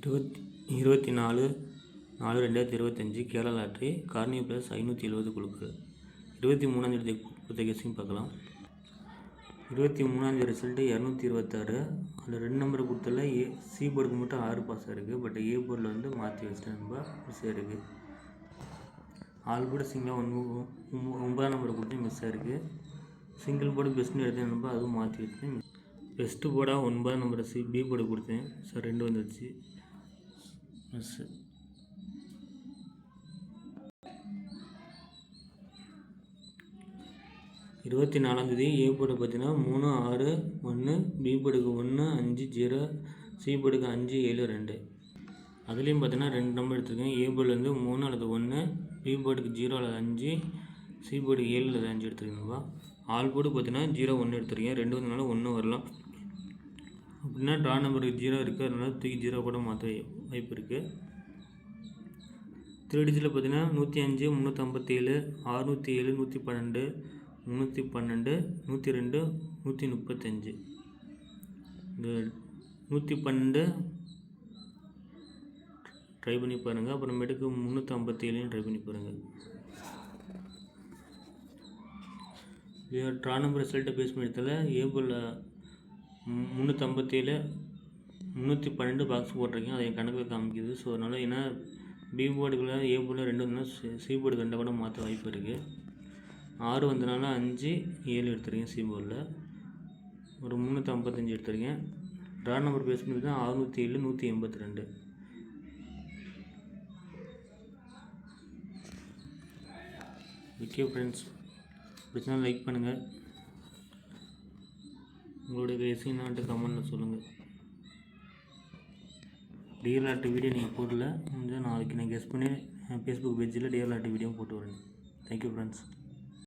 24/4/2025 Kerala lottery Carney plus 570 குழுக்கள். 23ஆம் தேதி guessing பார்க்கலாம். 23ஆம் தேதி ரிசல்ட்டு 226. அதில் 2 நம்பர் கொடுத்தல சி போர்டுக்கு மட்டும் 6 பாஸ் இருக்குது. பட் ஏ போர்டில் வந்து மாற்றி வச்சிட்டேன். ரொம்ப மிஸ் ஆகிருக்கு. ஆல் போர்டு சிங்கிளாக 9ஆம் நம்பர் கொடுத்து மிஸ் ஆகிருக்கு. சிங்கிள் போர்டு பெஸ்ட்னு எடுத்தேன் நம்ப, அதுவும் மாற்றி வச்சேன். பெஸ்ட்டு போர்டாக 9ஆம் நம்பர் பி போர்டு கொடுத்தேன். சார் 2 வந்துடுச்சு மிஸ்ஸு. 24ஆம் தேதி ஏ போர்டு பார்த்தீங்கன்னா 3, 6, 1, பி போர்டுக்கு 1, 5, 0, சி போர்டுக்கு 5, 7, 2. அதுலேயும் பார்த்தீங்கன்னா 2 நம்பர் எடுத்துருக்கேன். ஏ போர்டுலேருந்து 3 அல்லது 1, பி போர்டுக்கு 0 அல்லது 5, சி போர்டுக்கு 7 அல்லது 5 எடுத்துருக்கீங்களா. ஆல் போர்டு பார்த்தீங்கன்னா 0, 1 எடுத்துருக்கேன். 2 வந்தனால 1 வரலாம். அப்படின்னா ட்ரா நம்பருக்கு 0 இருக்குது, அதனால தூக்கி 0 கூட மாற்ற வாய்ப்பு இருக்குது. 3 டிஜிட்டில் பார்த்தீங்கன்னா 105, 357, 607, 112, 312, 102, 135. இந்த 112 ட்ரை பண்ணி பாருங்கள். அப்புறமேட்டுக்கு 357 ட்ரை பண்ணி பாருங்கள். ட்ரா நம்பர் ரிசல்ட்டை பேஸ் பண்ணி எடுத்தால ஏ போர்டில் 357, 312 பாக்ஸ் போட்டிருக்கேன். அதை என் கணக்கில் காமிக்குது. ஸோ அதனால் ஏன்னா பி போர்டுக்குள்ள ஏ போர்டில் 2 வந்தனால சி போர்டு 2 கூட மாற்ற வாய்ப்பு இருக்குது. 6 வந்தனால 5, 7 எடுத்துருக்கேன். சி போர்டில் ஒரு 355 எடுத்துருக்கேன். ட்ரா நம்பர் பேஸ் பண்ணி தான் 607, 182. ஓகே ஃப்ரெண்ட்ஸ், பிடிச்சா லைக் பண்ணுங்கள். உங்களுடைய கெஸ்ஸிங்னான்ட்டு கமெண்ட்டில் சொல்லுங்கள். டிஎல் லாட்ரி வீடியோ நீங்கள் போடல, நாளைக்கு நான் கெஸ் பண்ணி ஃபேஸ்புக் பேஜில் டிஎல் லாட்ரி வீடியோ போட்டு வரேன். Thank you friends.